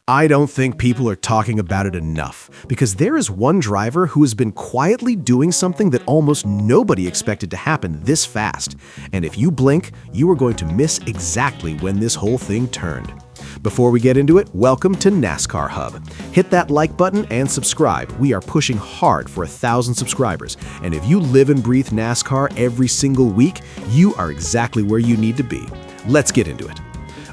I don't think people are talking about it enough, because there is one driver who has been quietly doing something that almost nobody expected to happen this fast. And if you blink, you are going to miss exactly when this whole thing turned. Before we get into it, welcome to NASCAR Hub. Hit that like button and subscribe. We are pushing hard for 1,000 subscribers. And if you live and breathe NASCAR every single week, you are exactly where you need to be. Let's get into it.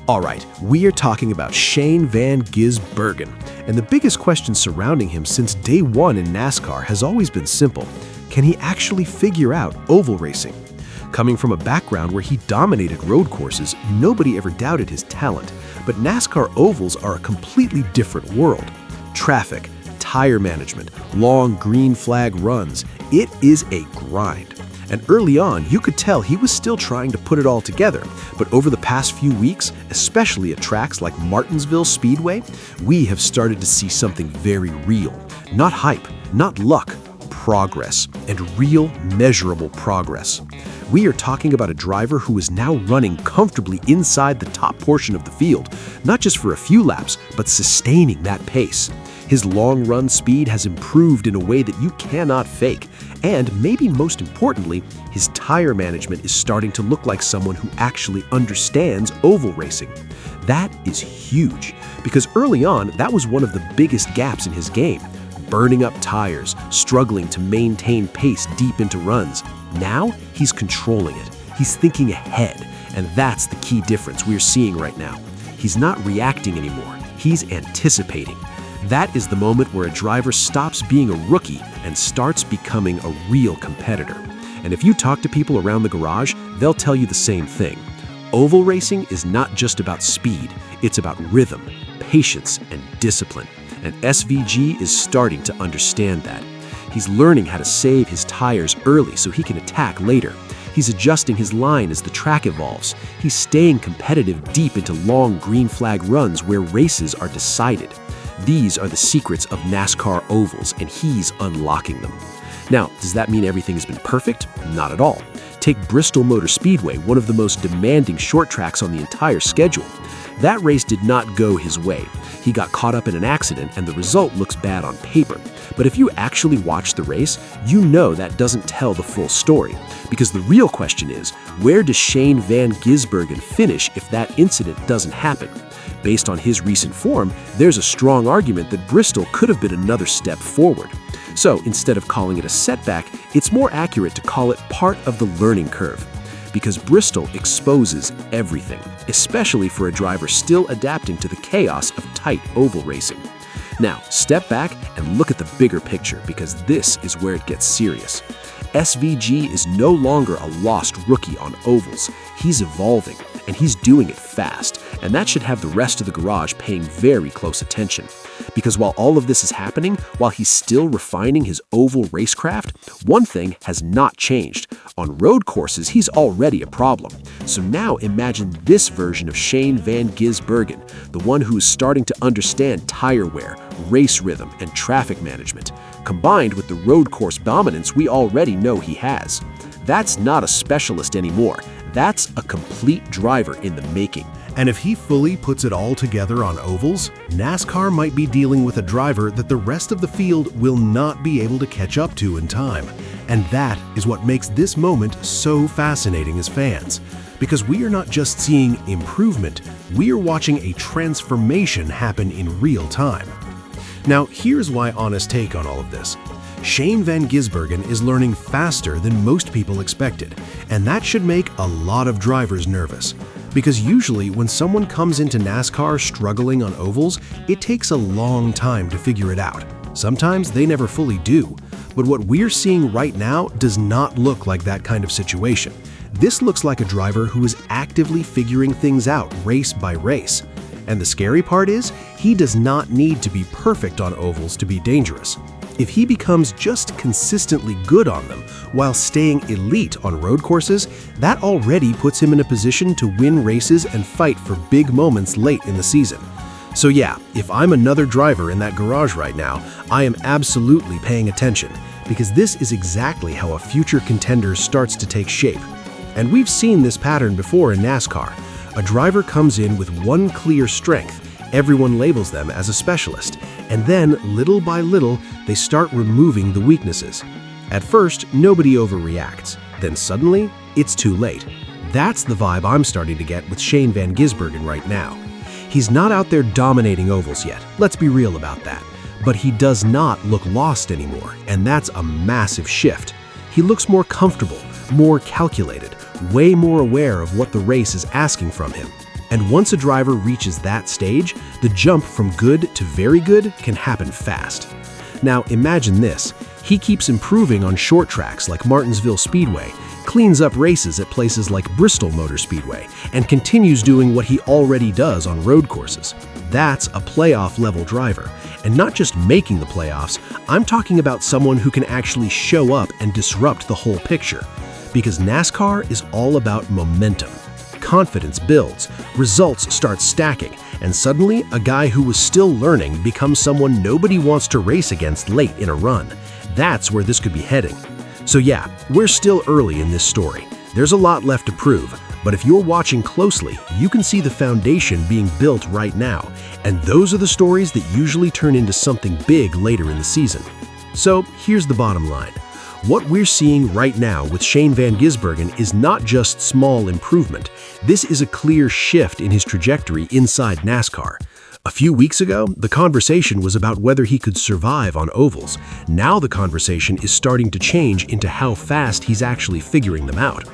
All right, we are talking about Shane Van Gisbergen, and the biggest question surrounding him since day one in NASCAR has always been simple. Can he actually figure out oval racing? Coming from a background where he dominated road courses, nobody ever doubted his talent. But NASCAR ovals are a completely different world. Traffic, tire management, long green flag runs, it is a grind. And early on, you could tell he was still trying to put it all together. But over the past few weeks, especially at tracks like Martinsville Speedway, we have started to see something very real. Not hype, not luck, progress, and real measurable progress. We are talking about a driver who is now running comfortably inside the top portion of the field, not just for a few laps, but sustaining that pace. His long run speed has improved in a way that you cannot fake. And maybe most importantly, his tire management is starting to look like someone who actually understands oval racing. That is huge, because early on, that was one of the biggest gaps in his game. Burning up tires, struggling to maintain pace deep into runs. Now, he's controlling it. He's thinking ahead, and that's the key difference we're seeing right now. He's not reacting anymore. He's anticipating. That is the moment where a driver stops being a rookie and starts becoming a real competitor. And if you talk to people around the garage, they'll tell you the same thing. Oval racing is not just about speed, it's about rhythm, patience, and discipline. And SVG is starting to understand that. He's learning how to save his tires early so he can attack later. He's adjusting his line as the track evolves. He's staying competitive deep into long green flag runs where races are decided. These are the secrets of NASCAR ovals, and he's unlocking them. Now, does that mean everything has been perfect? Not at all. Take Bristol Motor Speedway, one of the most demanding short tracks on the entire schedule. That race did not go his way. He got caught up in an accident, and the result looks bad on paper. But if you actually watch the race, you know that doesn't tell the full story. Because the real question is, where does Shane Van Gisbergen finish if that incident doesn't happen? Based on his recent form, there's a strong argument that Bristol could have been another step forward. So instead of calling it a setback, it's more accurate to call it part of the learning curve. Because Bristol exposes everything, especially for a driver still adapting to the chaos of tight oval racing. Now, step back and look at the bigger picture, because this is where it gets serious. SVG is no longer a lost rookie on ovals. He's evolving, and he's doing it fast, and that should have the rest of the garage paying very close attention. Because while all of this is happening, while he's still refining his oval racecraft, one thing has not changed. On road courses, he's already a problem. So now imagine this version of Shane Van Gisbergen, the one who is starting to understand tire wear, race rhythm, and traffic management, combined with the road course dominance we already know he has. That's not a specialist anymore. That's a complete driver in the making. And if he fully puts it all together on ovals, NASCAR might be dealing with a driver that the rest of the field will not be able to catch up to in time. And that is what makes this moment so fascinating as fans. Because we are not just seeing improvement, we are watching a transformation happen in real time. Now, here's my honest take on all of this. Shane Van Gisbergen is learning faster than most people expected, and that should make a lot of drivers nervous. Because usually when someone comes into NASCAR struggling on ovals, it takes a long time to figure it out. Sometimes they never fully do. But what we're seeing right now does not look like that kind of situation. This looks like a driver who is actively figuring things out race by race. And the scary part is, he does not need to be perfect on ovals to be dangerous. If he becomes just consistently good on them while staying elite on road courses, that already puts him in a position to win races and fight for big moments late in the season. So yeah, if I'm another driver in that garage right now, I am absolutely paying attention, because this is exactly how a future contender starts to take shape. And we've seen this pattern before in NASCAR. A driver comes in with one clear strength, Everyone labels them as a specialist, and then, little by little, they start removing the weaknesses. At first, nobody overreacts. Then suddenly, it's too late. That's the vibe I'm starting to get with Shane Van Gisbergen right now. He's not out there dominating ovals yet, let's be real about that. But he does not look lost anymore, and that's a massive shift. He looks more comfortable, more calculated, way more aware of what the race is asking from him. And once a driver reaches that stage, the jump from good to very good can happen fast. Now imagine this, he keeps improving on short tracks like Martinsville Speedway, cleans up races at places like Bristol Motor Speedway, and continues doing what he already does on road courses. That's a playoff-level driver. And not just making the playoffs, I'm talking about someone who can actually show up and disrupt the whole picture. Because NASCAR is all about momentum. Confidence builds, results start stacking, and suddenly a guy who was still learning becomes someone nobody wants to race against late in a run. That's where this could be heading. So yeah, we're still early in this story. There's a lot left to prove, but if you're watching closely, you can see the foundation being built right now, and those are the stories that usually turn into something big later in the season. So here's the bottom line. What we're seeing right now with Shane Van Gisbergen is not just small improvement. This is a clear shift in his trajectory inside NASCAR. A few weeks ago, the conversation was about whether he could survive on ovals. Now the conversation is starting to change into how fast he's actually figuring them out.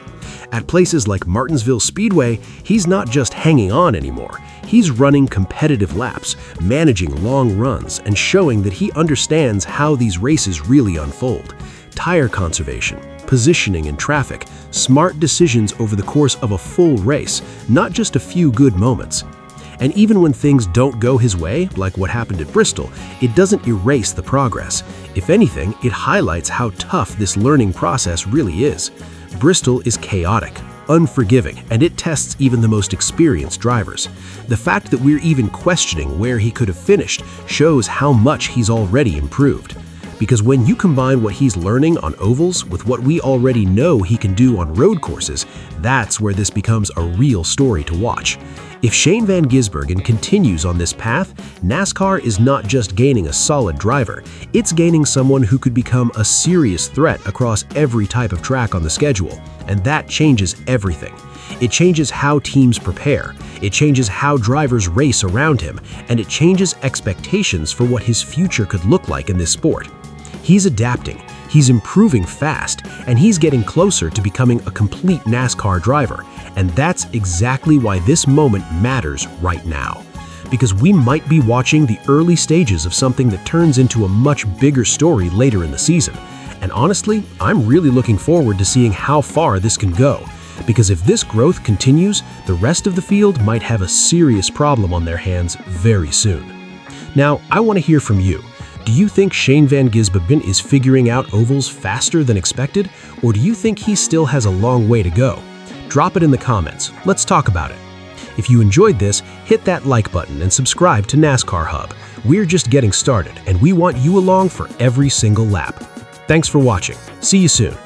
At places like Martinsville Speedway, he's not just hanging on anymore. He's running competitive laps, managing long runs, and showing that he understands how these races really unfold. Tire conservation, positioning in traffic, smart decisions over the course of a full race, not just a few good moments. And even when things don't go his way, like what happened at Bristol, it doesn't erase the progress. If anything, it highlights how tough this learning process really is. Bristol is chaotic, unforgiving, and it tests even the most experienced drivers. The fact that we're even questioning where he could have finished shows how much he's already improved. Because when you combine what he's learning on ovals with what we already know he can do on road courses, that's where this becomes a real story to watch. If Shane Van Gisbergen continues on this path, NASCAR is not just gaining a solid driver, it's gaining someone who could become a serious threat across every type of track on the schedule, and that changes everything. It changes how teams prepare, it changes how drivers race around him, and it changes expectations for what his future could look like in this sport. He's adapting, he's improving fast, and he's getting closer to becoming a complete NASCAR driver. And that's exactly why this moment matters right now. Because we might be watching the early stages of something that turns into a much bigger story later in the season. And honestly, I'm really looking forward to seeing how far this can go. Because if this growth continues, the rest of the field might have a serious problem on their hands very soon. Now, I want to hear from you. Do you think Shane Van Gisbergen is figuring out ovals faster than expected, or do you think he still has a long way to go? Drop it in the comments. Let's talk about it. If you enjoyed this, hit that like button and subscribe to NASCAR Hub. We're just getting started, and we want you along for every single lap. Thanks for watching. See you soon.